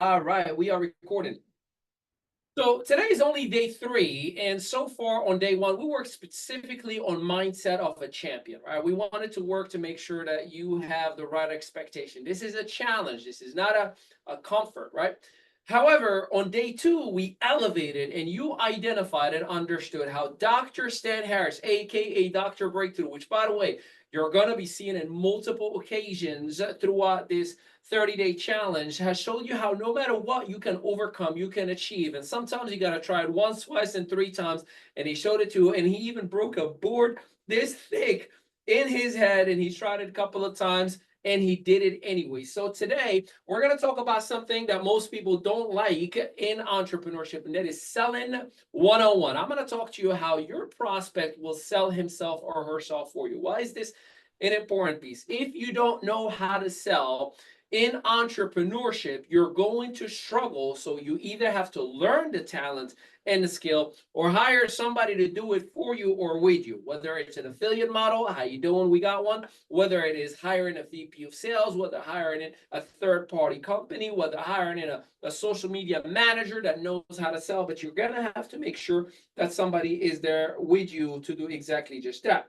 All right, we are recording. So today is only day three, and so far on day one, we worked specifically on mindset of a champion. Right, we wanted to work to make sure that you have the right expectation. This is a challenge. This is not a comfort, right? However, on day two, we elevated and you identified and understood how Dr. Stan Harris, aka Dr. Breakthrough, which by the way, you're going to be seeing in multiple occasions throughout this 30-day challenge, has showed you how no matter what you can overcome, you can achieve. And sometimes you got to try it once, twice, and three times. And he showed it to you. And he even broke a board this thick in his head. And he's tried it a couple of times and he did it anyway. So today we're going to talk about something that most people don't like in entrepreneurship, and that is selling 101. I'm going to talk to you how your prospect will sell himself or herself for you. Why is this an important piece? If you don't know how to sell in entrepreneurship, you're going to struggle. So you either have to learn the talent and the skill, or hire somebody to do it for you or with you. Whether it's an affiliate model, how you doing? We got one. Whether it is hiring a VP of sales, whether hiring in a third-party company, whether hiring in a social media manager that knows how to sell, but you're gonna have to make sure that somebody is there with you to do exactly just that.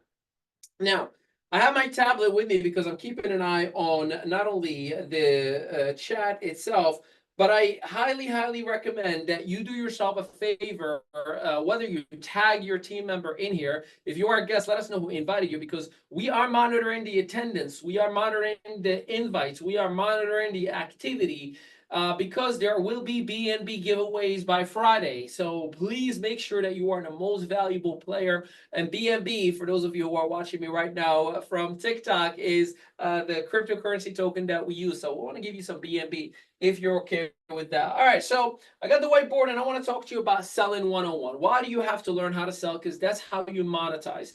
Now, I have my tablet with me because I'm keeping an eye on not only the chat itself, but I highly, highly recommend that you do yourself a favor, whether you tag your team member in here. If you are a guest, let us know who invited you, because we are monitoring the attendance, we are monitoring the invites, we are monitoring the activity, because there will be BNB giveaways by Friday. So please make sure that you are the most valuable player. And BNB, for those of you who are watching me right now from TikTok, is the cryptocurrency token that we use. So we want to give you some BNB if you're okay with that. All right, so I got the whiteboard and I want to talk to you about selling 101. Why do you have to learn how to sell? Because that's how you monetize.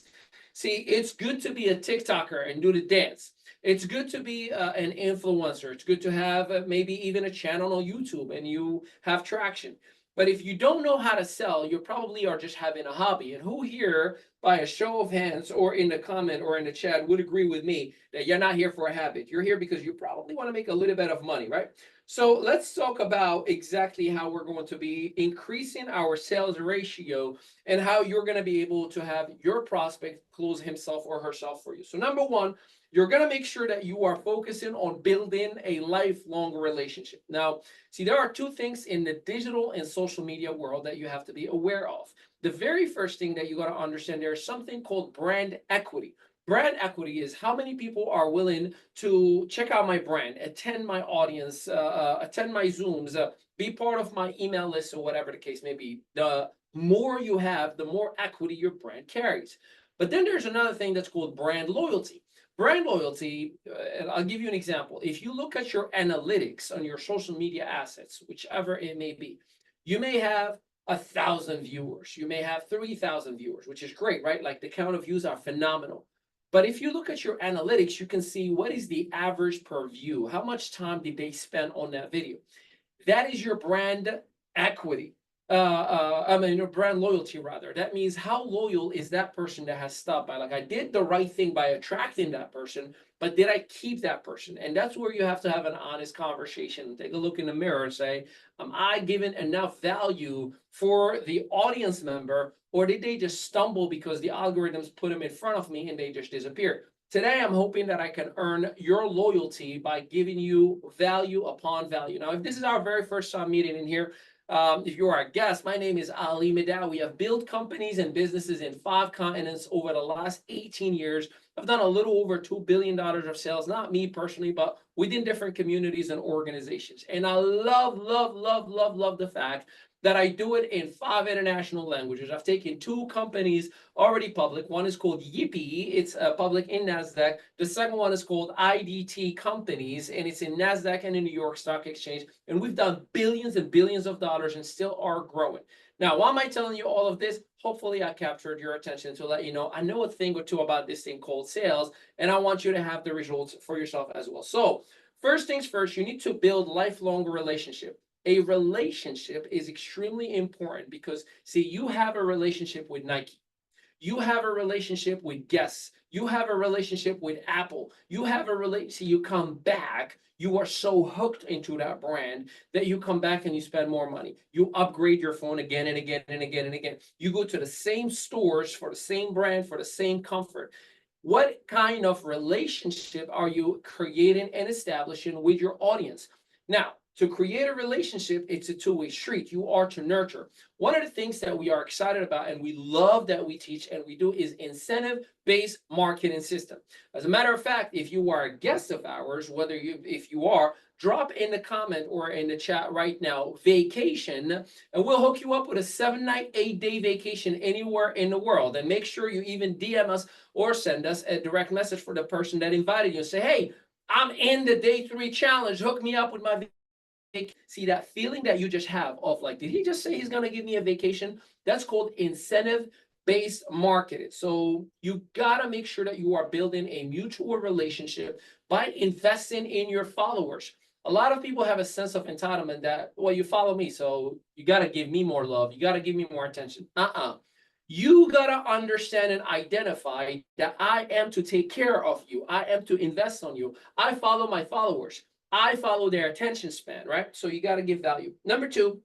See, it's good to be a TikToker and do the dance. It's good to be an influencer. It's good to have maybe even a channel on YouTube and you have traction. But if you don't know how to sell, you probably are just having a hobby. And who here, by a show of hands or in the comment or in the chat, would agree with me that you're not here for a habit? You're here because you probably want to make a little bit of money, right? So let's talk about exactly how we're going to be increasing our sales ratio and how you're going to be able to have your prospect close himself or herself for you. So number one, you're going to make sure that you are focusing on building a lifelong relationship. Now, see, there are two things in the digital and social media world that you have to be aware of. The very first thing that you got to understand, there's something called brand equity. Brand equity is how many people are willing to check out my brand, attend my audience, attend my Zooms, be part of my email list, or whatever the case may be. The more you have, the more equity your brand carries. But then there's another thing that's called brand loyalty. Brand loyalty, and I'll give you an example. If you look at your analytics on your social media assets, whichever it may be, you may have 1,000 viewers, you may have 3,000 viewers, which is great, right? Like the count of views are phenomenal. But if you look at your analytics, you can see what is the average per view. How much time did they spend on that video? That is your brand equity. Your brand loyalty rather. That means how loyal is that person that has stopped by? Like, I did the right thing by attracting that person, but did I keep that person? And that's where you have to have an honest conversation. Take a look in the mirror and say, am I giving enough value for the audience member, or did they just stumble because the algorithms put them in front of me and they just disappeared? Today, I'm hoping that I can earn your loyalty by giving you value upon value. Now, if this is our very first time meeting in here, if you are a guest, my name is Ali Mehdaoui. We have built companies and businesses in 5 continents over the last 18 years. I've done a little over $2 billion of sales, not me personally, but within different communities and organizations. And I love, love, love, love, love the fact that I do it in 5 international languages. I've taken 2 companies already public. One is called Yippee. It's public in NASDAQ. The second one is called IDT Companies, and it's in NASDAQ and in New York Stock Exchange. And we've done billions and billions of dollars and still are growing. Now, why am I telling you all of this? Hopefully, I captured your attention to let you know I know a thing or two about this thing called sales, and I want you to have the results for yourself as well. So, first things first, you need to build lifelong relationship. A relationship is extremely important because, see, you have a relationship with Nike. You have a relationship with guests. You have a relationship with Apple. You have a relationship. You come back. You are so hooked into that brand that you come back and you spend more money. You upgrade your phone again and again and again and again. You go to the same stores for the same brand, for the same comfort. What kind of relationship are you creating and establishing with your audience? Now, to create a relationship, it's a two-way street. You are to nurture. One of the things that we are excited about and we love that we teach and we do is incentive-based marketing system. As a matter of fact, if you are a guest of ours, if you are, drop in the comment or in the chat right now, vacation, and we'll hook you up with a 7-night, 8-day vacation anywhere in the world. And make sure you even DM us or send us a direct message for the person that invited you and say, hey, I'm in the day 3 challenge. Hook me up with my vacation. See that feeling that you just have of like, did he just say he's going to give me a vacation? That's called incentive-based marketing. So you got to make sure that you are building a mutual relationship by investing in your followers. A lot of people have a sense of entitlement that, well, you follow me, so you got to give me more love. You got to give me more attention. You got to understand and identify that I am to take care of you. I am to invest on you. I follow my followers. I follow their attention span, right? So you got to give value. Number 2,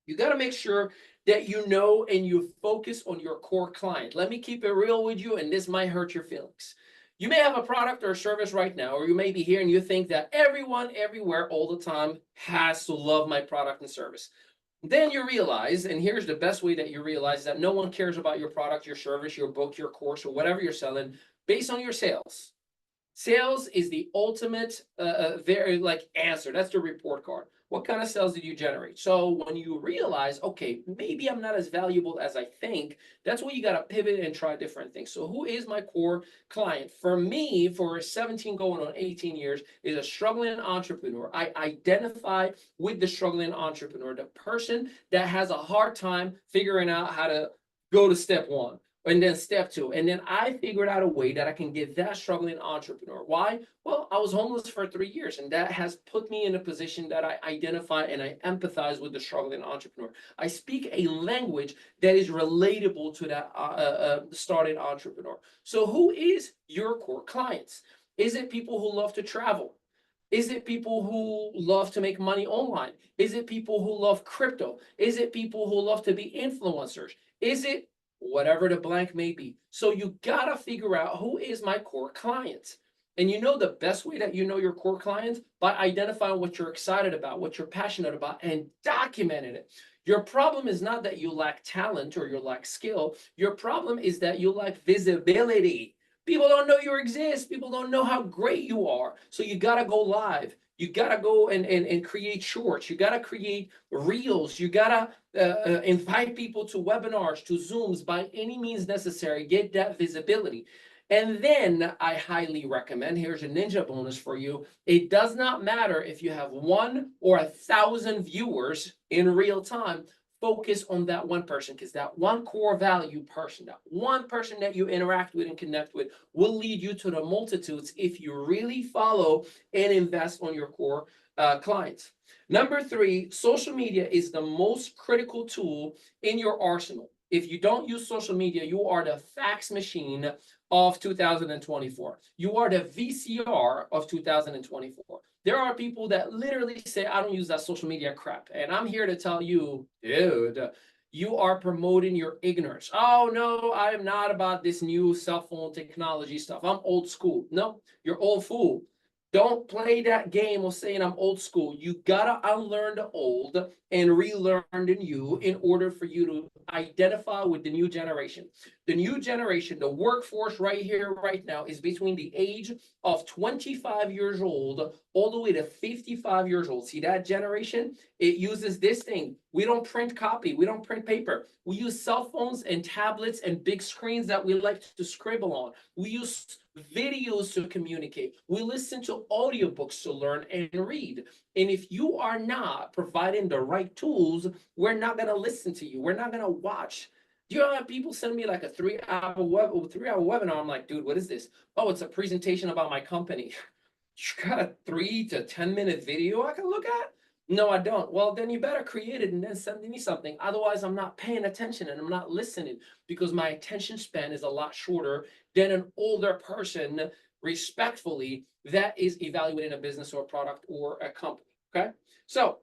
you got to make sure that you know and you focus on your core client. Let me keep it real with you, and this might hurt your feelings. You may have a product or a service right now, or you may be here and you think that everyone, everywhere, all the time has to love my product and service. Then you realize, and here's the best way that you realize, that no one cares about your product, your service, your book, your course, or whatever you're selling based on your sales. Sales is the ultimate very answer. That's the report card. What kind of sales did you generate? So when you realize, okay, maybe I'm not as valuable as I think, that's when you got to pivot and try different things. So who is my core client? For me, for 17 going on 18 years, is a struggling entrepreneur. I identify with the struggling entrepreneur, the person that has a hard time figuring out how to go to step 1. And then step 2. And then I figured out a way that I can give that struggling entrepreneur. Why? Well, I was homeless for 3 years, and that has put me in a position that I identify and I empathize with the struggling entrepreneur. I speak a language that is relatable to that starting entrepreneur. So who is your core clients? Is it people who love to travel? Is it people who love to make money online? Is it people who love crypto? Is it people who love to be influencers? Is it whatever the blank may be? So you gotta figure out who is my core client. And you know the best way that you know your core clients? By identifying what you're excited about, what you're passionate about, and documenting it. Your problem is not that you lack talent or you lack skill. Your problem is that you lack visibility. People don't know you exist. People don't know how great you are. So you gotta go live. You got to go and create shorts. You got to create reels. You got to invite people to webinars, to Zooms, by any means necessary. Get that visibility. And then I highly recommend, here's a ninja bonus for you. It does not matter if you have 1 or 1,000 viewers in real time. Focus on that one person, because that one core value person, that one person that you interact with and connect with, will lead you to the multitudes if you really follow and invest on your core clients. Number 3, social media is the most critical tool in your arsenal. If you don't use social media, you are the fax machine of 2024. You are the VCR of 2024. There are people that literally say, I don't use that social media crap. And I'm here to tell you, dude, you are promoting your ignorance. Oh, no, I am not about this new cell phone technology stuff. I'm old school. No, you're old fool. Don't play that game of saying I'm old school. You gotta unlearn the old and relearn the new in order for you to identify with the new generation. The new generation, the workforce right here, right now, is between the age of 25 years old all the way to 55 years old. See that generation? It uses this thing. We don't print copy. We don't print paper. We use cell phones and tablets and big screens that we like to scribble on. We use videos to communicate. We listen to audiobooks to learn and read. And if you are not providing the right tools, we're not going to listen to you. We're not going to watch. Do you have people send me like a 3-hour webinar? I'm like, dude, what is this? Oh, it's a presentation about my company. You got a 3 to 10 minute video I can look at? No, I don't. Well, then you better create it and then send me something. Otherwise, I'm not paying attention and I'm not listening because my attention span is a lot shorter than an older person, respectfully, that is evaluating a business or a product or a company. Okay. So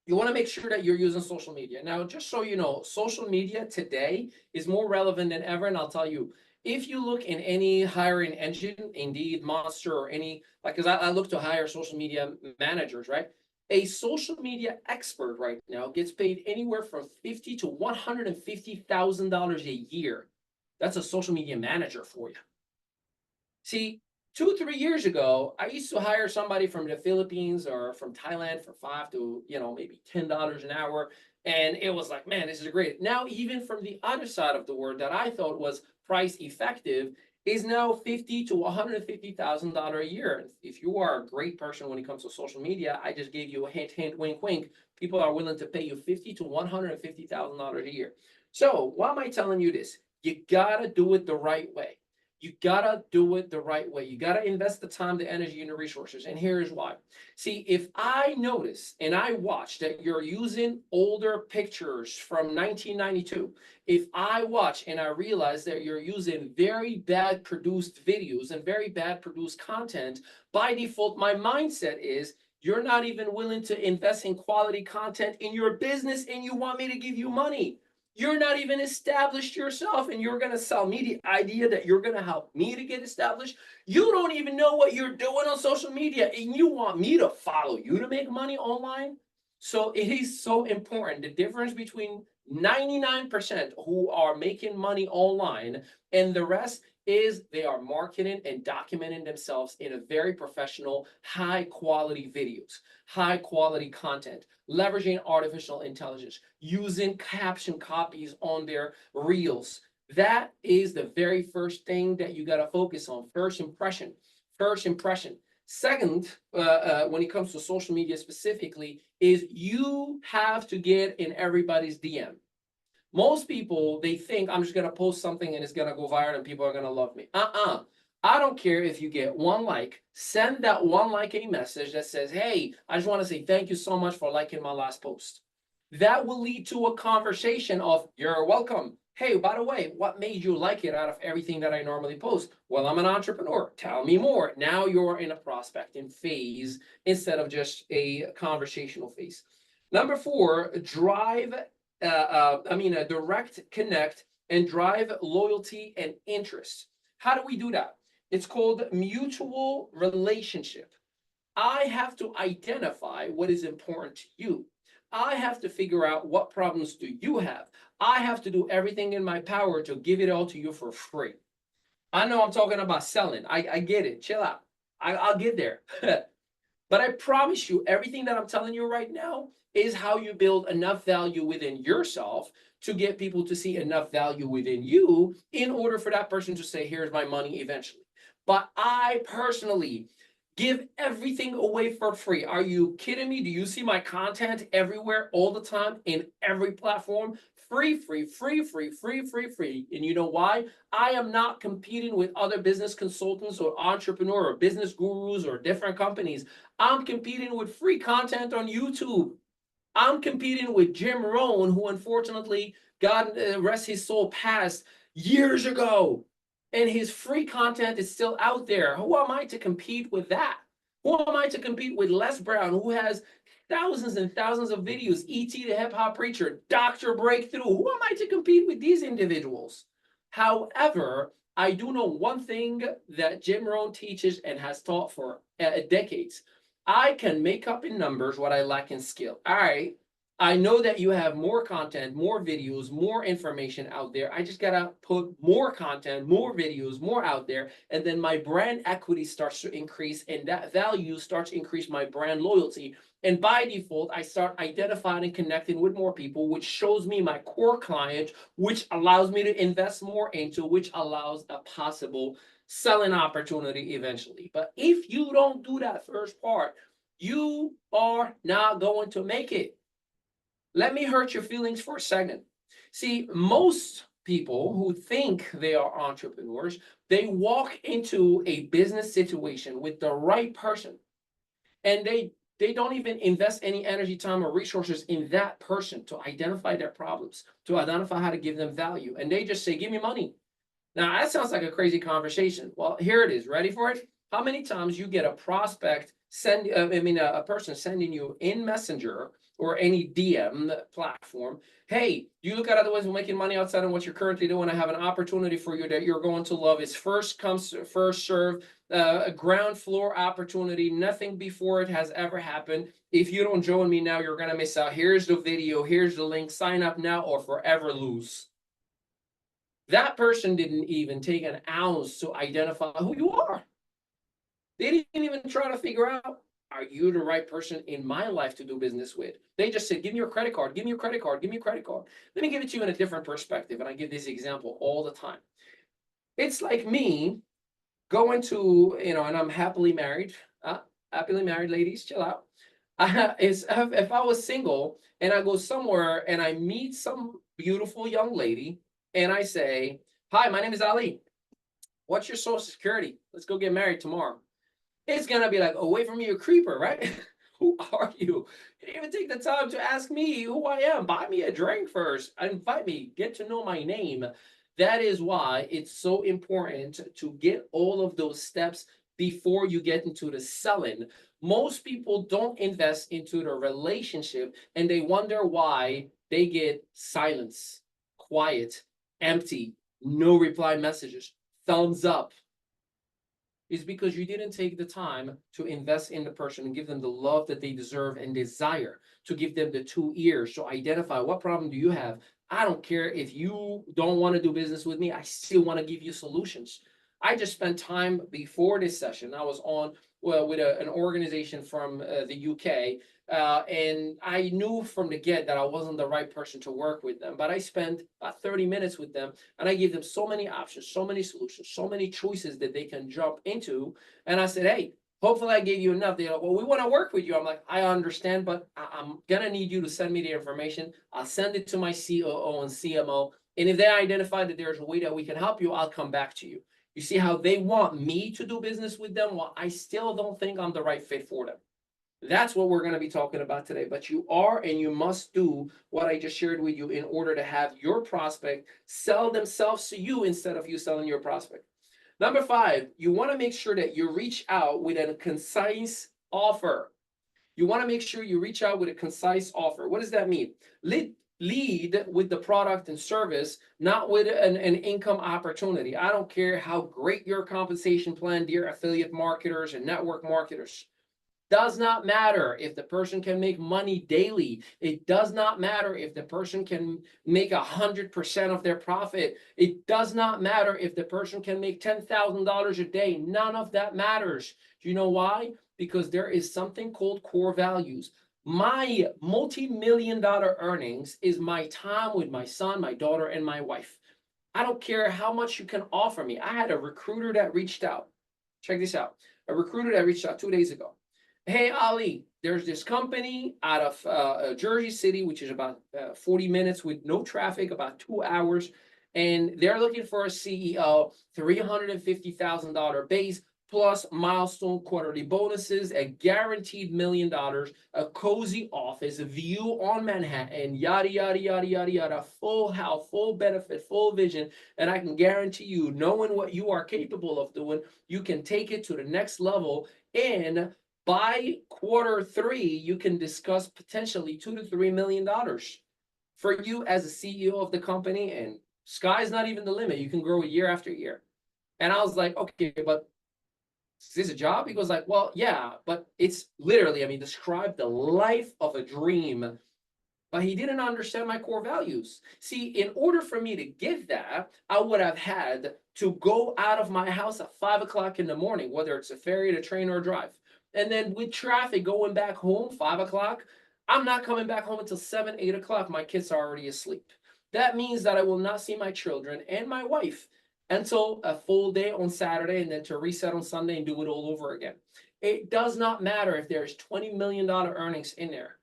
you want to make sure that you're using social media. Now, just so you know, social media today is more relevant than ever. And I'll tell you, if you look in any hiring engine, Indeed, Monster, or any, like, because I look to hire social media managers, right? A social media expert right now gets paid anywhere from $50 to $150,000 a year. That's a social media manager for you. See, 2, 3 years ago, I used to hire somebody from the Philippines or from Thailand for 5 to, maybe $10 an hour. And it was like, man, this is great. Now, even from the other side of the world that I thought was price effective is now $50 to $150,000 a year. If you are a great person when it comes to social media, I just gave you a hint, hint, wink, wink. People are willing to pay you $50 to $150,000 a year. So why am I telling you this? You gotta do it the right way. You gotta do it the right way. You gotta invest the time, the energy, and the resources. And here's why. See, if I notice and I watch that you're using older pictures from 1992, if I watch and I realize that you're using very bad produced videos and very bad produced content, by default, my mindset is you're not even willing to invest in quality content in your business and you want me to give you money. You're not even established yourself and you're going to sell me the idea that you're going to help me to get established. You don't even know what you're doing on social media and you want me to follow you to make money online. So it is so important. The difference between 99% who are making money online and the rest is they are marketing and documenting themselves in a very professional, high quality videos, high quality content, leveraging artificial intelligence, using caption copies on their reels. That is the very first thing that you got to focus on. First impression. First impression. Second, when it comes to social media specifically, is you have to get in everybody's DM. Most people, they think I'm just going to post something and it's going to go viral and people are going to love me. I don't care if you get one like, send that one like a message that says, hey, I just want to say thank you so much for liking my last post. That will lead to a conversation of, you're welcome. Hey, by the way, what made you like it out of everything that I normally post? Well, I'm an entrepreneur. Tell me more. Now you're in a prospecting phase instead of just a conversational phase. Number 4, a direct connect and drive loyalty and interest. How do we do that? It's called mutual relationship. I have to identify what is important to you. I have to figure out what problems do you have. I have to do everything in my power to give it all to you for free. I know I'm talking about selling. I get it. Chill out. I'll get there. But I promise you, everything that I'm telling you right now is how you build enough value within yourself to get people to see enough value within you in order for that person to say, here's my money eventually. But I personally give everything away for free. Are you kidding me? Do you see my content everywhere all the time in every platform? Free, free, free, free, free, free, free. And you know why? I am not competing with other business consultants or entrepreneur or business gurus or different companies. I'm competing with free content on YouTube. I'm competing with Jim Rohn, who unfortunately, God rest his soul, passed years ago. And his free content is still out there. Who am I to compete with that? Who am I to compete with Les Brown, who has thousands and thousands of videos? E.T. the Hip Hop Preacher, Dr. Breakthrough. Who am I to compete with these individuals? However, I do know one thing that Jim Rohn teaches and has taught for decades. I can make up in numbers what I lack in skill. All right. I know that you have more content, more videos, more information out there. I just got to put more content, more videos, more out there. And then my brand equity starts to increase and that value starts to increase my brand loyalty. And by default, I start identifying and connecting with more people, which shows me my core client, which allows me to invest more into, which allows a possible selling opportunity eventually. But if you don't do that first part, you are not going to make it. Let me hurt your feelings for a second. See, most people who think they are entrepreneurs, they walk into a business situation with the right person and they They don't even invest any energy, time, or resources in that person to identify their problems, to identify how to give them value. And they just say, give me money. Now, that sounds like a crazy conversation. Well, here it is. Ready for it? How many times you get a prospect a person sending you in Messenger or any DM platform, hey, you look at other ways of making money outside of what you're currently doing. I have an opportunity for you that you're going to love. It's first comes, first serve, a ground floor opportunity. Nothing before it has ever happened. If you don't join me now, you're going to miss out. Here's the video. Here's the link. Sign up now or forever lose. That person didn't even take an ounce to identify who you are. They didn't even try to figure out, are you the right person in my life to do business with? They just said, give me your credit card, give me your credit card, give me your credit card. Let me give it to you in a different perspective. And I give this example all the time. It's like me going to, and I'm happily married. Happily married, ladies, chill out. If I was single and I go somewhere and I meet some beautiful young lady and I say, hi, my name is Ali. What's your social security? Let's go get married tomorrow. It's going to be like, away from me, you creeper, right? Who are you? You didn't even take the time to ask me who I am. Buy me a drink first. Invite me. Get to know my name. That is why it's so important to get all of those steps before you get into the selling. Most people don't invest into the relationship and they wonder why they get silence, quiet, empty, no reply messages, thumbs up. Is because you didn't take the time to invest in the person and give them the love that they deserve and desire, to give them the 2 ears, to identify what problem do you have. I don't care if you don't want to do business with me. I still want to give you solutions. I just spent time before this session. I was on with an organization from the UK. And I knew from the get that I wasn't the right person to work with them. But I spent about 30 minutes with them and I gave them so many options, so many solutions, so many choices that they can jump into. And I said, hey, hopefully I gave you enough. They're like, well, we want to work with you. I'm like, I understand, but I'm going to need you to send me the information. I'll send it to my COO and CMO. And if they identify that there's a way that we can help you, I'll come back to you. You see how they want me to do business with them? Well, I still don't think I'm the right fit for them. That's what we're going to be talking about today. But you are and you must do what I just shared with you in order to have your prospect sell themselves to you instead of you selling your prospect. Number 5, you want to make sure that you reach out with a concise offer. You want to make sure you reach out with a concise offer. What does that mean? Lead with the product and service, not with an income opportunity. I don't care how great your compensation plan, dear affiliate marketers and network marketers. Does not matter if the person can make money daily. It does not matter if the person can make 100% of their profit. It does not matter if the person can make $10,000 a day. None of that matters. Do you know why? Because there is something called core values. My multi-million-dollar earnings is my time with my son, my daughter, and my wife. I don't care how much you can offer me. I had a recruiter that reached out. Check this out. A recruiter that reached out 2 days ago. Hey, Ali, there's this company out of Jersey City, which is about 40 minutes with no traffic, about 2 hours. And they're looking for a CEO, $350,000 base, plus milestone quarterly bonuses, a guaranteed $1 million, a cozy office, a view on Manhattan, yada, yada, yada, yada, yada, full health, full benefit, full vision. And I can guarantee you, knowing what you are capable of doing, you can take it to the next level. And by Q3, you can discuss potentially $2 to $3 million for you as a CEO of the company. And sky's not even the limit. You can grow year after year. And I was like, okay, but is this a job? He goes like, well, yeah, but it's literally, describe the life of a dream. But he didn't understand my core values. See, in order for me to get that, I would have had to go out of my house at 5 o'clock in the morning, whether it's a ferry, a train, or a drive. And then with traffic going back home, 5 o'clock, I'm not coming back home until 7, 8 o'clock. My kids are already asleep. That means that I will not see my children and my wife until a full day on Saturday and then to reset on Sunday and do it all over again. It does not matter if there's $20 million earnings in there.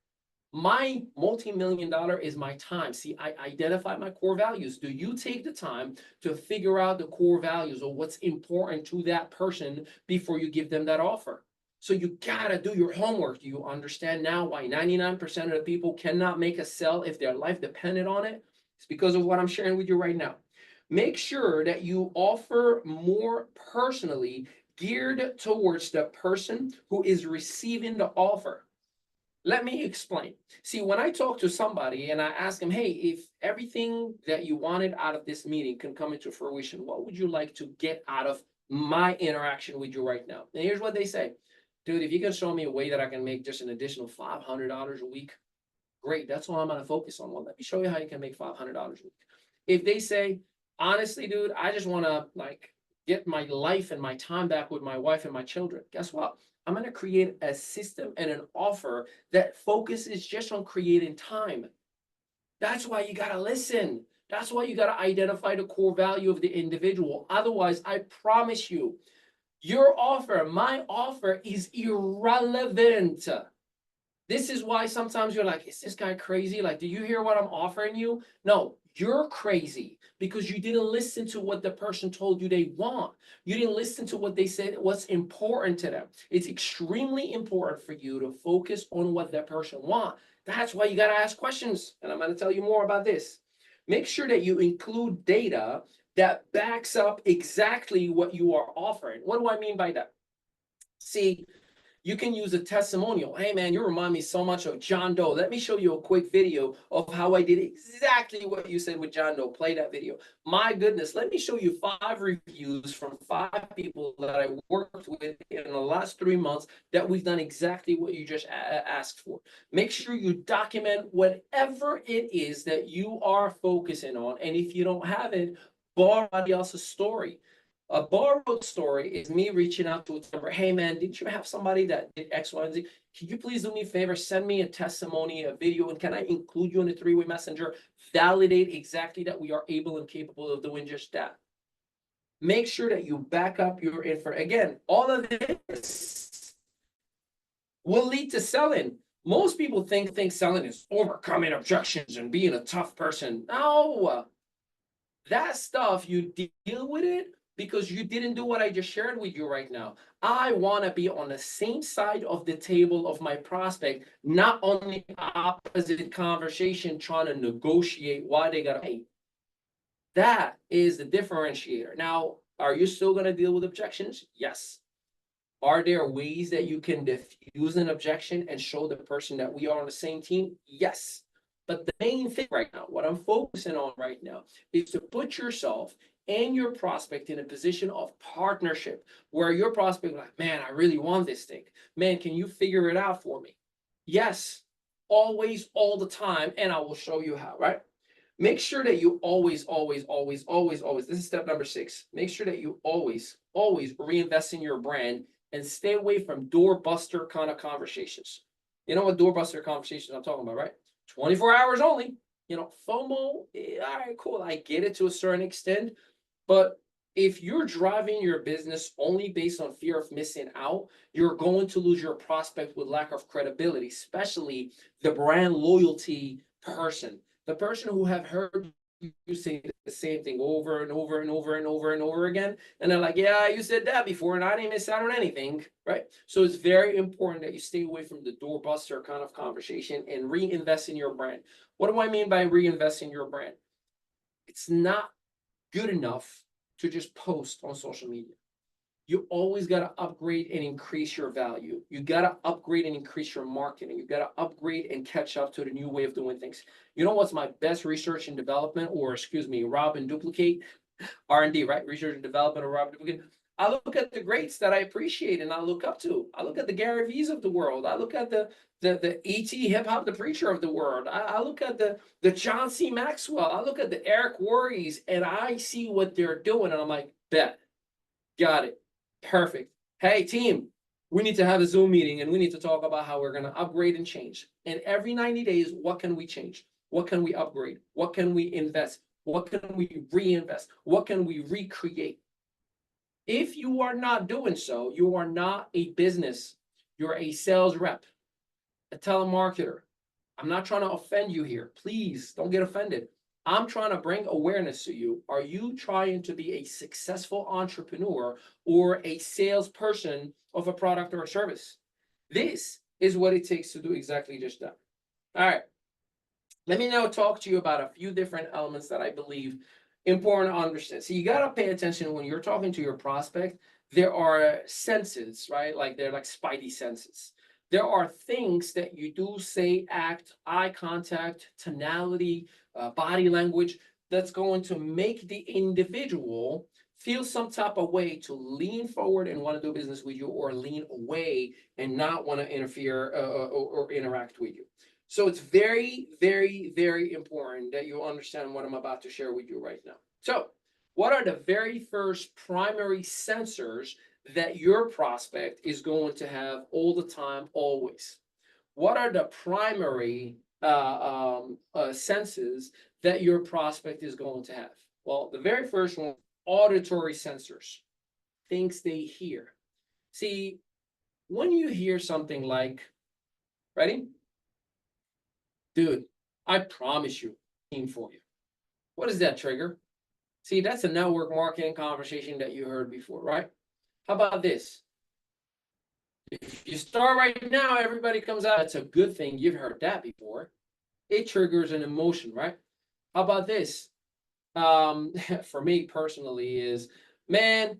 My multi-million-dollar is my time. See, I identify my core values. Do you take the time to figure out the core values or what's important to that person before you give them that offer? So you gotta do your homework. Do you understand now why 99% of the people cannot make a sale if their life depended on it? It's because of what I'm sharing with you right now. Make sure that you offer more personally geared towards the person who is receiving the offer. Let me explain. See, when I talk to somebody and I ask them, hey, if everything that you wanted out of this meeting can come into fruition, what would you like to get out of my interaction with you right now? And here's what they say. Dude, if you can show me a way that I can make just an additional $500 a week, great. That's all I'm going to focus on. Well, let me show you how you can make $500 a week. If they say, honestly, dude, I just want to like get my life and my time back with my wife and my children, guess what? I'm going to create a system and an offer that focuses just on creating time. That's why you got to listen. That's why you got to identify the core value of the individual. Otherwise, I promise you, your offer, my offer is irrelevant. This is why sometimes you're like, is this guy crazy? Like, do you hear what I'm offering you? No, you're crazy because you didn't listen to what the person told you they want. You didn't listen to what they said, what's important to them. It's extremely important for you to focus on what that person wants. That's why you got to ask questions. And I'm going to tell you more about this. Make sure that you include data that backs up exactly what you are offering. What do I mean by that? See, you can use a testimonial. Hey man, you remind me so much of John Doe. Let me show you a quick video of how I did exactly what you said with John Doe. Play that video. My goodness, let me show you 5 reviews from 5 people that I worked with in the last 3 months that we've done exactly what you just asked for. Make sure you document whatever it is that you are focusing on. And if you don't have it, borrow somebody else's story. A borrowed story is me reaching out to a member. Hey man, didn't you have somebody that did X, Y, and Z? Can you please do me a favor? Send me a testimony, a video, and can I include you in the 3-way messenger? Validate exactly that we are able and capable of doing just that. Make sure that you back up your info. Again, all of this will lead to selling. Most people think selling is overcoming objections and being a tough person. No, that stuff, you deal with it because you didn't do what I just shared with you right now. I want to be on the same side of the table of my prospect, not on the opposite conversation trying to negotiate why they got to pay. That is the differentiator. Now, are you still going to deal with objections? Yes. Are there ways that you can diffuse an objection and show the person that we are on the same team? Yes. But the main thing right now, what I'm focusing on right now, is to put yourself and your prospect in a position of partnership where your prospect is like, man, I really want this thing. Man, can you figure it out for me? Yes, always, all the time, and I will show you how, right? Make sure that you always, this is step number 6. Make sure that you always reinvest in your brand and stay away from doorbuster kind of conversations. You know what doorbuster conversations I'm talking about, right? 24 hours only. You know, FOMO, all right, cool. I get it to a certain extent. But if you're driving your business only based on fear of missing out, you're going to lose your prospect with lack of credibility, especially the brand loyalty person, the person who have heard you say the same thing over and over and over and over and over again. And they're like, yeah, you said that before and I didn't miss out on anything, right? So it's very important that you stay away from the doorbuster kind of conversation and reinvest in your brand. What do I mean by reinvest in your brand? It's not good enough to just post on social media. You always got to upgrade and increase your value. You got to upgrade and increase your marketing. You got to upgrade and catch up to the new way of doing things. You know what's my best research and development, or excuse me, rob and duplicate? R&D, right? Research and development or rob and duplicate. I look at the greats that I appreciate and I look up to. I look at the Gary V's of the world. I look at the E.T. Hip Hop, the preacher of the world. I look at the John C. Maxwell. I look at the Eric Worreys and I see what they're doing and I'm like, bet, got it. Perfect. Hey, team, we need to have a Zoom meeting and we need to talk about how we're going to upgrade and change. And every 90 days, what can we change? What can we upgrade? What can we invest? What can we reinvest? What can we recreate? If you are not doing so, you are not a business. You're a sales rep, a telemarketer. I'm not trying to offend you here. Please don't get offended. I'm trying to bring awareness to you. Are you trying to be a successful entrepreneur or a salesperson of a product or a service? This is what it takes to do exactly just that. All right. Let me now talk to you about a few different elements that I believe important to understand. So you got to pay attention when you're talking to your prospect. There are senses, right? Like they're like spidey senses. There are things that you do, say, act, eye contact, tonality, body language that's going to make the individual feel some type of way to lean forward and want to do business with you, or lean away and not want to interfere or interact with you. So it's very, very, very important that you understand what I'm about to share with you right now. So, what are the very first primary sensors that your prospect is going to have all the time, always? What are the primary senses that your prospect is going to have? Well, the very first one, auditory sensors, things they hear. See, when you hear something like, ready? Dude, I promise you, team for you. What does that trigger? See, that's a network marketing conversation that you heard before, right? How about this? If you start right now, everybody comes out. That's a good thing. You've heard that before. It triggers an emotion, right? How about this? For me personally, is, man,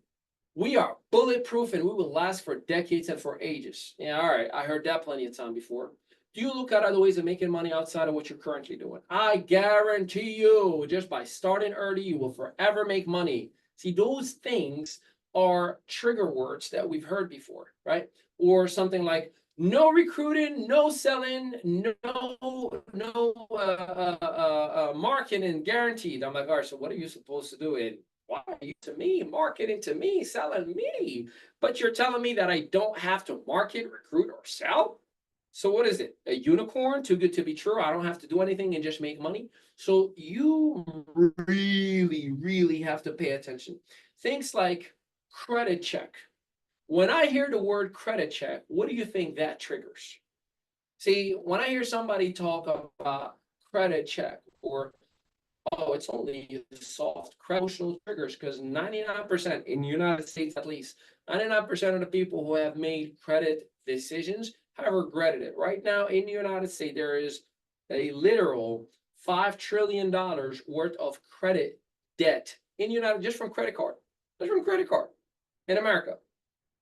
we are bulletproof and we will last for decades and for ages. Yeah, all right. I heard that plenty of time before. Do you look at other ways of making money outside of what you're currently doing? I guarantee you, just by starting early, you will forever make money. See, those things are trigger words that we've heard before, right? Or something like, no recruiting, no selling, no marketing guaranteed. I'm like, all right, so what are you supposed to do? And why are you to me, marketing to me, selling me? But you're telling me that I don't have to market, recruit, or sell? So what is it? A unicorn? Too good to be true? I don't have to do anything and just make money? So you really, really have to pay attention. Things like credit check. When I hear the word credit check, what do you think that triggers? See, when I hear somebody talk about credit check, or, oh, it's only soft credit, emotional triggers, because 99% in the United States, at least, 99% of the people who have made credit decisions have regretted it. Right now in the United States, there is a literal $5 trillion worth of credit debt in the United, just from credit card, in America.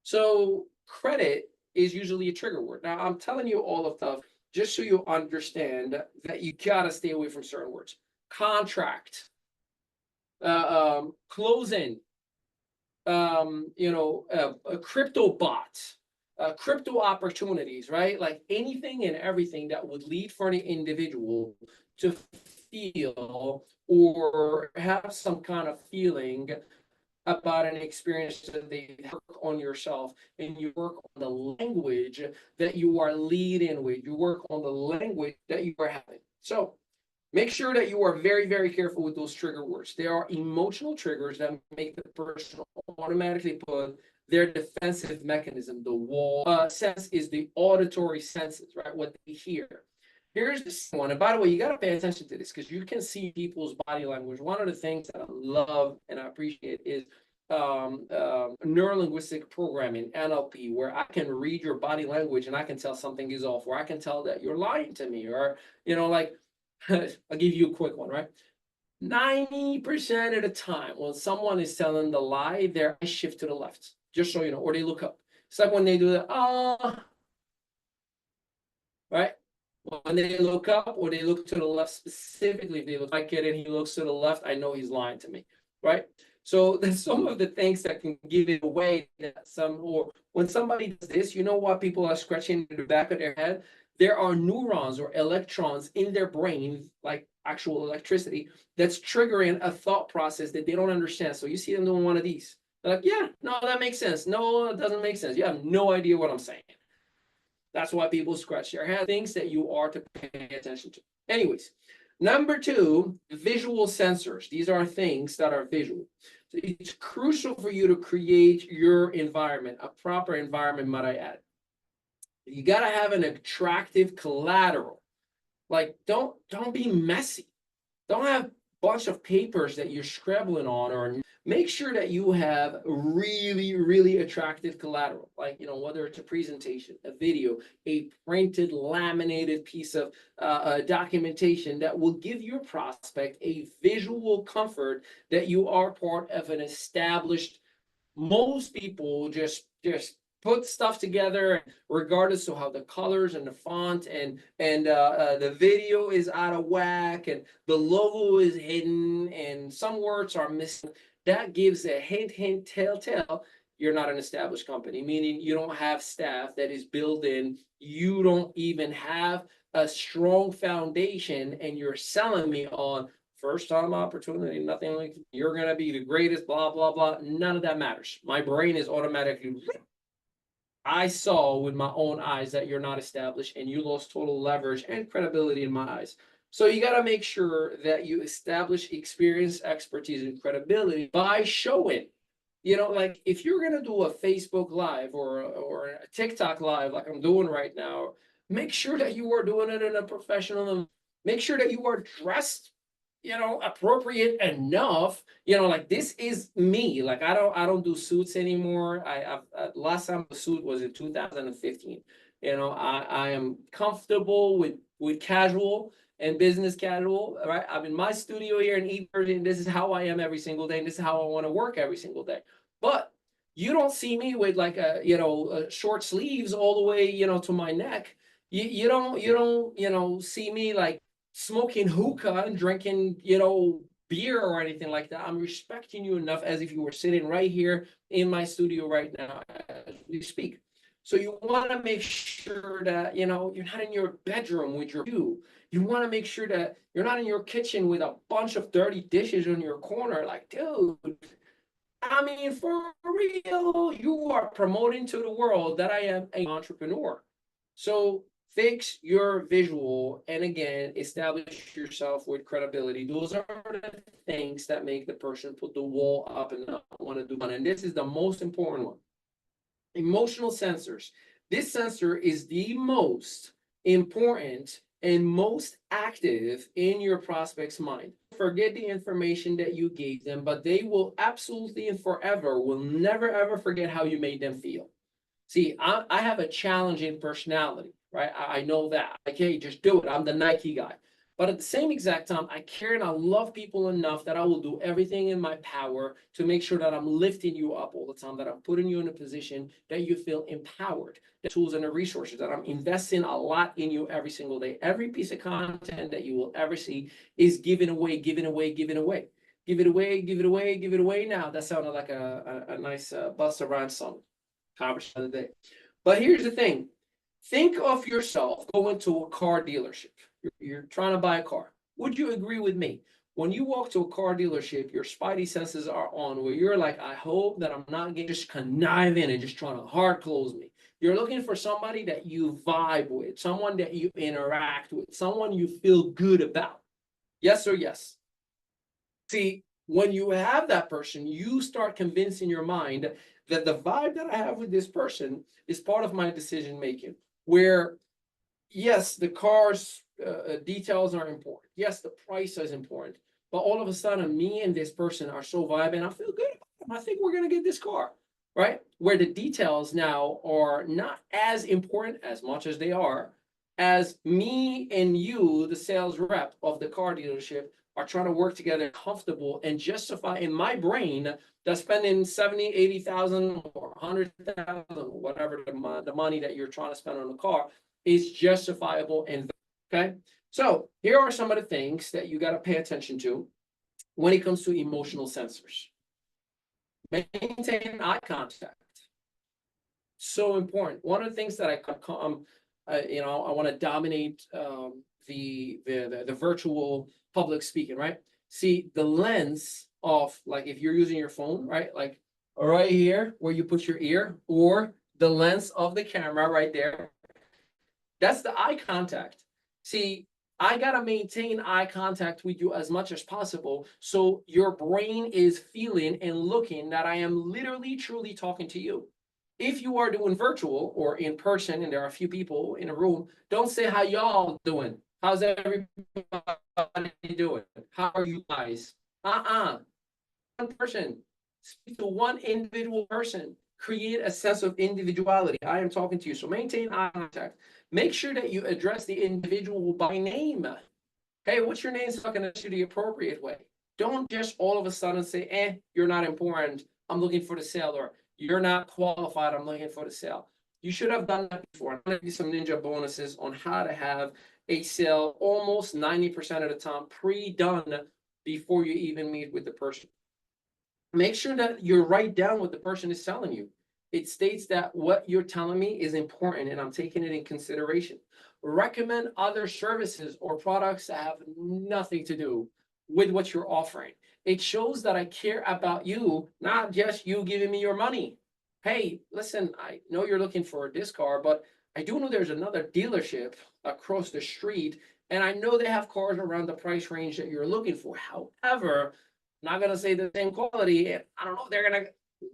So credit is usually a trigger word. Now, I'm telling you all of stuff just so you understand that you gotta stay away from certain words. Contract, closing, crypto bots, crypto opportunities, right? Like anything and everything that would lead for the individual to feel or have some kind of feeling about an experience that they work on yourself, and you work on the language that you are leading with. You work on the language that you are having. So make sure that you are very, very careful with those trigger words. There are emotional triggers that make the person automatically put their defensive mechanism, the wall. Sense is the auditory senses, right? What they hear. Here's the second one. And by the way, you got to pay attention to this because you can see people's body language. One of the things that I love and I appreciate is neurolinguistic programming, NLP, where I can read your body language and I can tell something is off, or I can tell that you're lying to me, or, like, I'll give you a quick one, right? 90% of the time, when someone is telling the lie, their eyes shift to the left, just so you know, or they look up. It's like when they do that, right? When they look up or they look to the left, specifically, if they look like it and he looks to the left, I know he's lying to me, right? So there's some of the things that can give it away. Or when somebody does this, you know what people are scratching in the back of their head? There are neurons or electrons in their brain, like actual electricity, that's triggering a thought process that they don't understand. So you see them doing one of these. They're like, yeah, no, that makes sense. No, it doesn't make sense. You have no idea what I'm saying. That's why people scratch their head. Things that you are to pay attention to. Anyways, number two, visual sensors. These are things that are visual. So it's crucial for you to create your environment, a proper environment, might I add. You got to have an attractive collateral. Like, don't be messy. Don't have bunch of papers that you're scribbling on, or make sure that you have really, really attractive collateral, like, whether it's a presentation, a video, a printed, laminated piece of documentation that will give your prospect a visual comfort that you are part of an established. Most people just put stuff together regardless of how the colors and the font and the video is out of whack and the logo is hidden and some words are missing. That gives a hint, tell you're not an established company, meaning you don't have staff that is built in, you don't even have a strong foundation, and you're selling me on first time opportunity, nothing like you're going to be the greatest, blah, blah, blah. None of that matters. My brain is automatically, I saw with my own eyes that you're not established and you lost total leverage and credibility in my eyes. So you got to make sure that you establish experience, expertise, and credibility by showing. Like if you're going to do a Facebook Live or a TikTok Live like I'm doing right now, make sure that you are doing it in a professional, make sure that you are dressed appropriate enough, like this is me. Like I don't do suits anymore. Last time the suit was in 2015. I am comfortable with casual and business casual, right? I'm in my studio here in Eden. This is how I am every single day, and this is how I want to work every single day. But you don't see me with like short sleeves all the way, to my neck. You don't see me like smoking hookah and drinking, beer or anything like that. I'm respecting you enough as if you were sitting right here in my studio right now as we speak. So you want to make sure that, you're not in your bedroom with your view. You want to make sure that you're not in your kitchen with a bunch of dirty dishes in your corner. Like, dude, I mean, for real, you are promoting to the world that I am an entrepreneur. So fix your visual and again, establish yourself with credibility. Those are the things that make the person put the wall up and not want to do one. And this is the most important one. Emotional sensors. This sensor is the most important and most active in your prospect's mind. Forget the information that you gave them, but they will absolutely and forever will never ever forget how you made them feel. See, I have a challenging personality, right? I know that. Okay, just do it. I'm the Nike guy. But at the same exact time, I care and I love people enough that I will do everything in my power to make sure that I'm lifting you up all the time, that I'm putting you in a position that you feel empowered, the tools and the resources, that I'm investing a lot in you every single day. Every piece of content that you will ever see is given away, given away, given away. Give it away, give it away, give it away now. That sounded like a nice Busta Rhymes song conversation of the day. But here's the thing. Think of yourself going to a car dealership. You're trying to buy a car. Would you agree with me? When you walk to a car dealership, your spidey senses are on where you're like, I hope that I'm not getting just conniving and just trying to hard close me. You're looking for somebody that you vibe with, someone that you interact with, someone you feel good about. Yes or yes? See, when you have that person, you start convincing your mind that the vibe that I have with this person is part of my decision making. Where, yes, the car's details are important. Yes, the price is important. But all of a sudden, me and this person are so vibing. I feel good about them. I think we're going to get this car, right? Where the details now are not as important as much as they are, as me and you, the sales rep of the car dealership, are trying to work together comfortable and justify in my brain that spending 70, 80,000 or 100,000, whatever the money that you're trying to spend on a car is justifiable. And okay, so here are some of the things that you got to pay attention to when it comes to emotional sensors. Maintain eye contact. So important. One of the things that I want to dominate the virtual public speaking, right? See, the lens of, like, if you're using your phone, right? Like right here where you put your ear, or the lens of the camera right there, that's the eye contact. See, I gotta maintain eye contact with you as much as possible so your brain is feeling and looking that I am literally truly talking to you. If you are doing virtual or in person and there are a few people in a room, don't say how y'all doing. How's everybody doing? How are you guys? One person. Speak to one individual person. Create a sense of individuality. I am talking to you. So maintain eye contact. Make sure that you address the individual by name. Hey, what's your name? So I can address you the appropriate way. Don't just all of a sudden say, you're not important. I'm looking for the sale, or you're not qualified. I'm looking for the sale. You should have done that before. I'm going to give you some ninja bonuses on how to have a sale almost 90% of the time pre-done before you even meet with the person. Make sure that you write down what the person is telling you. It states that what you're telling me is important and I'm taking it in consideration. Recommend other services or products that have nothing to do with what you're offering. It shows that I care about you, not just you giving me your money. Hey, listen, I know you're looking for this car, but I do know there's another dealership across the street, and I know they have cars around the price range that you're looking for. However, not gonna say the same quality. And I don't know if they're gonna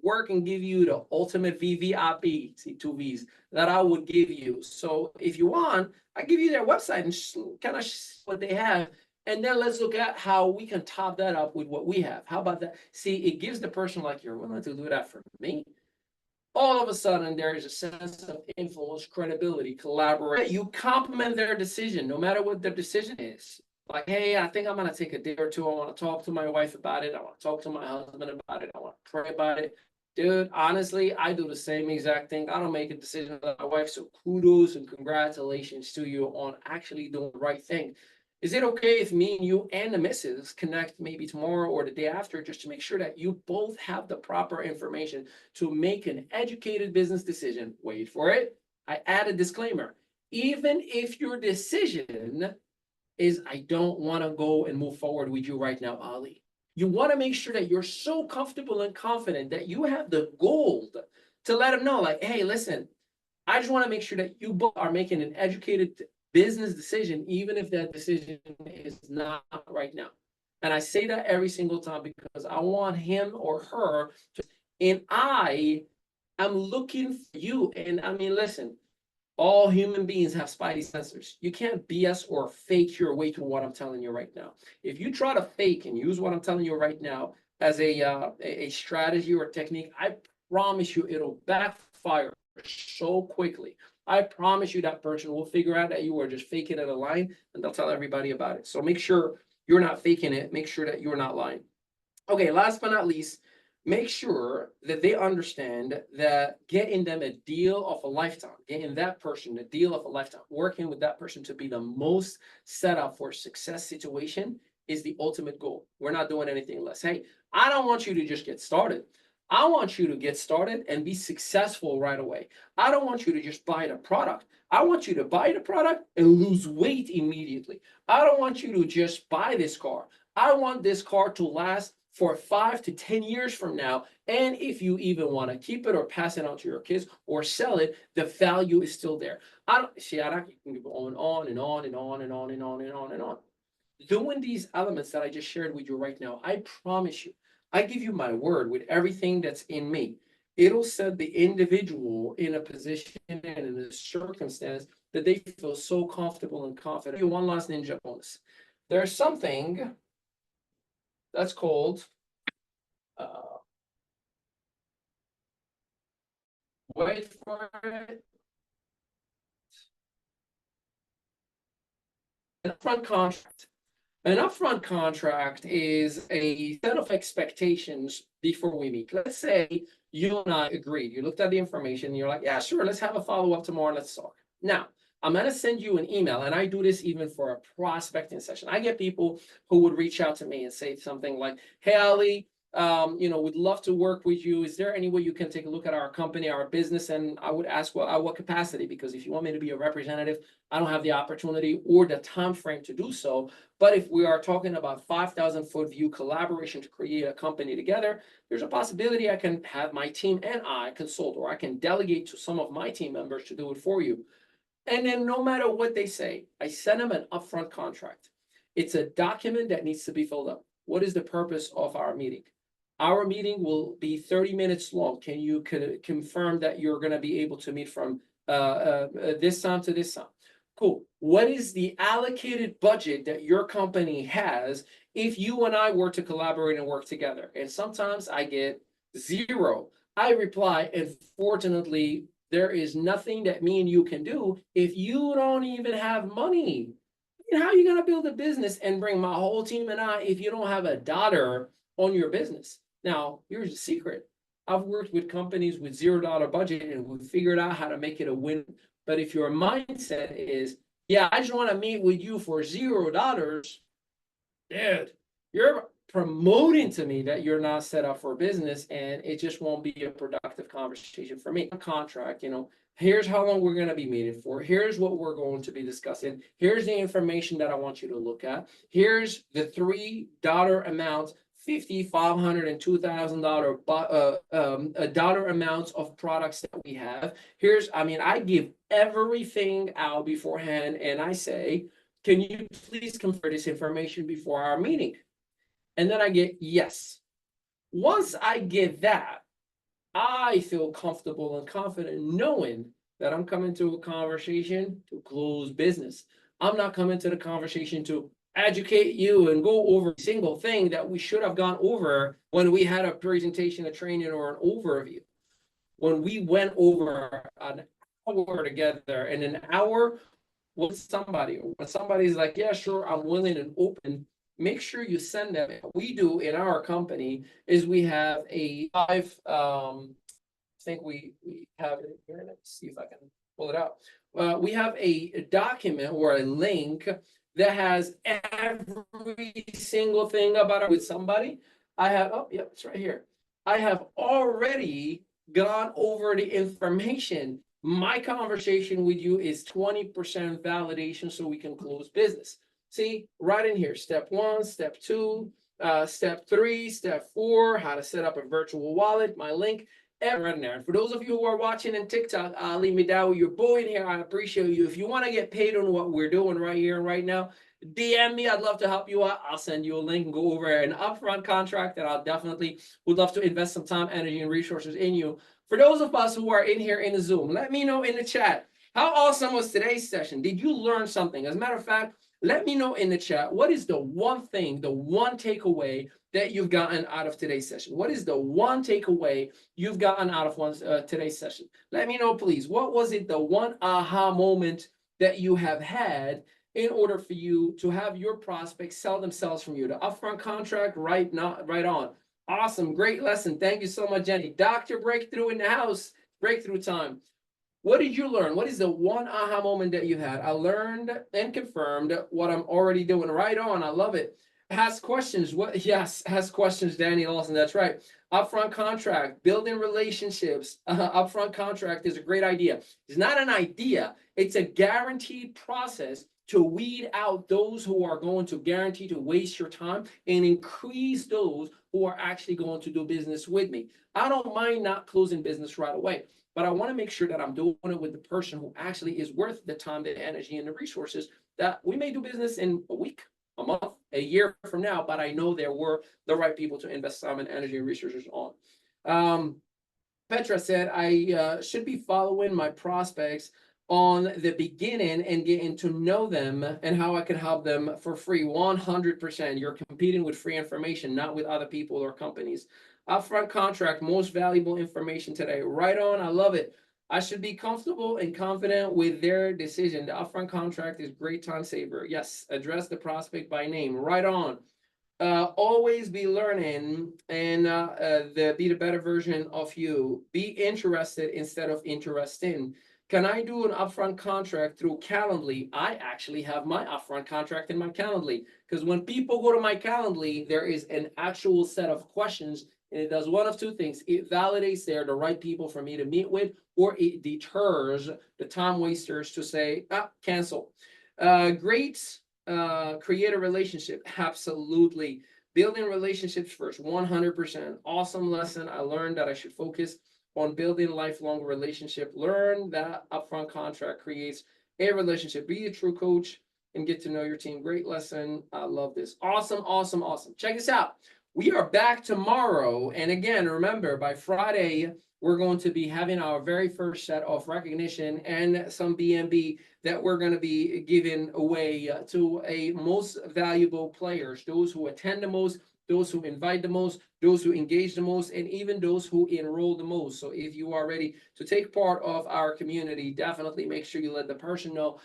work and give you the ultimate VVIP, see, two V's, that I would give you. So if you want, I give you their website and kind of what they have. And then let's look at how we can top that up with what we have. How about that? See, it gives the person like, you're willing to do that for me. All of a sudden, there is a sense of influence, credibility, collaboration. You compliment their decision, no matter what their decision is. Like, hey, I think I'm going to take a day or two. I want to talk to my wife about it. I want to talk to my husband about it. I want to pray about it. Dude, honestly, I do the same exact thing. I don't make a decision with my wife. So kudos and congratulations to you on actually doing the right thing. Is it okay if me and you and the missus connect maybe tomorrow or the day after, just to make sure that you both have the proper information to make an educated business decision? Wait for it. I add a disclaimer. Even if your decision is, I don't want to go and move forward with you right now, Ali, you want to make sure that you're so comfortable and confident that you have the gold to let them know, like, hey, listen, I just want to make sure that you both are making an educated business decision, even if that decision is not right now. And I say that every single time because I want him or her to, and I am looking for you. And I mean, listen, all human beings have spidey sensors. You can't BS or fake your way to what I'm telling you right now. If you try to fake and use what I'm telling you right now as a strategy or technique, I promise you it'll backfire so quickly. I promise you that person will figure out that you are just faking it a line, and they'll tell everybody about it. So make sure you're not faking it. Make sure that you're not lying. Okay, last but not least, make sure that they understand that getting them a deal of a lifetime, getting that person a deal of a lifetime, working with that person to be the most set up for success situation is the ultimate goal. We're not doing anything less. Hey, I don't want you to just get started. I want you to get started and be successful right away. I don't want you to just buy the product. I want you to buy the product and lose weight immediately. I don't want you to just buy this car. I want this car to last for 5 to 10 years from now. And if you even want to keep it or pass it on to your kids or sell it, the value is still there. I don't see, I can go on and on and on and on and on and on and on. Doing these elements that I just shared with you right now, I promise you, I give you my word with everything that's in me. It'll set the individual in a position and in a circumstance that they feel so comfortable and confident. One last ninja bonus. There's something that's called wait for it, an upfront contract. An upfront contract is a set of expectations before we meet. Let's say you and I agreed. You looked at the information, and you're like, yeah, sure, let's have a follow-up tomorrow, let's talk. Now, I'm going to send you an email, and I do this even for a prospecting session. I get people who would reach out to me and say something like, hey, Ali, we'd love to work with you. Is there any way you can take a look at our company, our business? And I would ask, well, what capacity? Because if you want me to be a representative, I don't have the opportunity or the time frame to do so. But if we are talking about 5,000-foot view collaboration to create a company together, there's a possibility I can have my team and I consult, or I can delegate to some of my team members to do it for you. And then no matter what they say, I send them an upfront contract. It's a document that needs to be filled up. What is the purpose of our meeting? Our meeting will be 30 minutes long. Can you confirm that you're going to be able to meet from this time to this time? Cool. What is the allocated budget that your company has if you and I were to collaborate and work together? And sometimes I get zero. I reply, unfortunately, there is nothing that me and you can do if you don't even have money. And how are you going to build a business and bring my whole team and I if you don't have a dollar on your business? Now, here's the secret. I've worked with companies with $0 budget and we figured out how to make it a win. But if your mindset is, yeah, I just want to meet with you for $0, dude, you're promoting to me that you're not set up for business and it just won't be a productive conversation for me. Contract, here's how long we're going to be meeting for. Here's what we're going to be discussing. Here's the information that I want you to look at. Here's the $3 amounts, $50, $500, and $2,000 dollar amounts of products that we have. I give everything out beforehand and I say, can you please confirm this information before our meeting? And then I get yes. Once I get that, I feel comfortable and confident knowing that I'm coming to a conversation to close business. I'm not coming to the conversation to educate you and go over a single thing that we should have gone over when we had a presentation, a training, or an overview. When we went over an hour together, and an hour with somebody, when somebody's like, yeah, sure, I'm willing and open, make sure you send them. What we do in our company is we have a live, I think we have it here. Let's see if I can pull it out. We have a document or a link that has every single thing about it with somebody. It's right here. I have already gone over the information. My conversation with you is 20% validation so we can close business. See, right in here, step 1, step 2, step 3, step 4, how to set up a virtual wallet, my link, right in there. And for those of you who are watching in TikTok, Ali Mehdaoui, your boy in here, I appreciate you. If you want to get paid on what we're doing right here and right now, DM me. I'd love to help you out. I'll send you a link and go over an upfront contract that I'll definitely would love to invest some time, energy, and resources in you. For those of us who are in here in the Zoom, let me know in the chat, how awesome was today's session? Did you learn something? As a matter of fact, let me know in the chat, what is the one thing, the one takeaway that you've gotten out of today's session? What is the one takeaway you've gotten out of today's session? Let me know, please. What was it, the one aha moment that you have had in order for you to have your prospects sell themselves from you? The upfront contract, right on. Awesome, great lesson. Thank you so much, Jenny. Dr. Breakthrough in the house, breakthrough time. What did you learn? What is the one aha moment that you had? I learned and confirmed what I'm already doing. Right on. I love it. Ask questions. What? Yes, ask questions, Danny Lawson. That's right. Upfront contract, building relationships. Upfront contract is a great idea. It's not an idea. It's a guaranteed process to weed out those who are going to guarantee to waste your time and increase those who are actually going to do business with me. I don't mind not closing business right away, but I want to make sure that I'm doing it with the person who actually is worth the time, the energy, and the resources that we may do business in a week, a month, a year from now, but I know there were the right people to invest time and energy and resources on. Petra said, I should be following my prospects on the beginning and getting to know them and how I can help them for free. 100%. You're competing with free information, not with other people or companies. Upfront contract, most valuable information today. Right on. I love it. I should be comfortable and confident with their decision. The upfront contract is great time saver. Yes. Address the prospect by name. Right on. Always be learning and be the better version of you. Be interested instead of interesting. Can I do an upfront contract through Calendly? I actually have my upfront contract in my Calendly because when people go to my Calendly, there is an actual set of questions and it does one of two things. It validates they're the right people for me to meet with, or it deters the time wasters to say, cancel. Great. Create a relationship. Absolutely. Building relationships first. 100%. Awesome lesson. I learned that I should focus on building lifelong relationship. Learn that upfront contract creates a relationship. Be a true coach and get to know your team. Great lesson. I love this. Awesome, awesome, awesome. Check this out. We are back tomorrow. And again, remember, by Friday, we're going to be having our very first set of recognition and some BNB that we're going to be giving away to a most valuable players, those who attend the most, those who invite the most, those who engage the most, and even those who enroll the most. So if you are ready to take part of our community, definitely make sure you let the person know.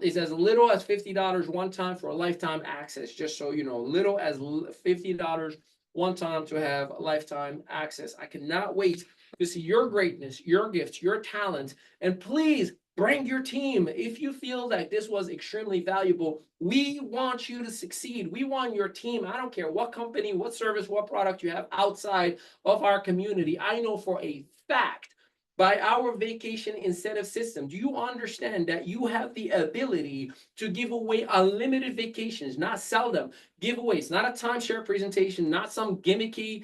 It's as little as $50 one time for a lifetime access, just so you know, little as $50 one time to have lifetime access. I cannot wait to see your greatness, your gifts, your talents, and please bring your team. If you feel that this was extremely valuable, we want you to succeed. We want your team. I don't care what company, what service, what product you have outside of our community. I know for a fact, by our vacation incentive system, do you understand that you have the ability to give away unlimited vacations, not sell them, giveaways, not a timeshare presentation, not some gimmicky,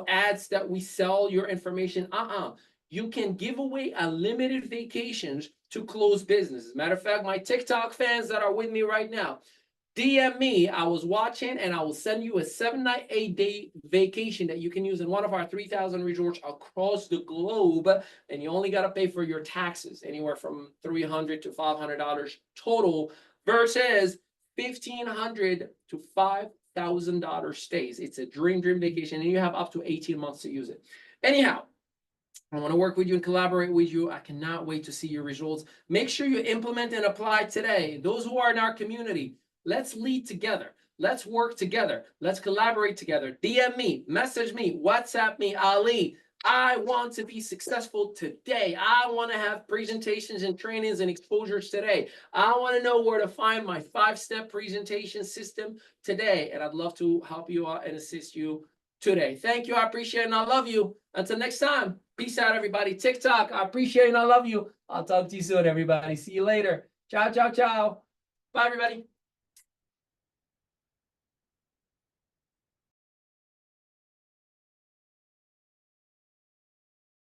ads that we sell your information. You can give away unlimited vacations to close business. As a matter of fact, my TikTok fans that are with me right now, DM me. I was watching, and I will send you a 7-night, 8-day vacation that you can use in one of our 3,000 resorts across the globe. And you only got to pay for your taxes, anywhere from $300 to $500 total, versus $1,500 to $5,000 stays. It's a dream vacation, and you have up to 18 months to use it. Anyhow, I want to work with you and collaborate with you. I cannot wait to see your results. Make sure you implement and apply today. Those who are in our community, let's lead together. Let's work together. Let's collaborate together. DM me, message me, WhatsApp me, Ali. I want to be successful today. I want to have presentations and trainings and exposures today. I want to know where to find my 5-step presentation system today. And I'd love to help you out and assist you today. Thank you. I appreciate it, and I love you. Until next time, peace out, everybody. TikTok, I appreciate it, and I love you. I'll talk to you soon, everybody. See you later. Ciao, ciao, ciao. Bye, everybody.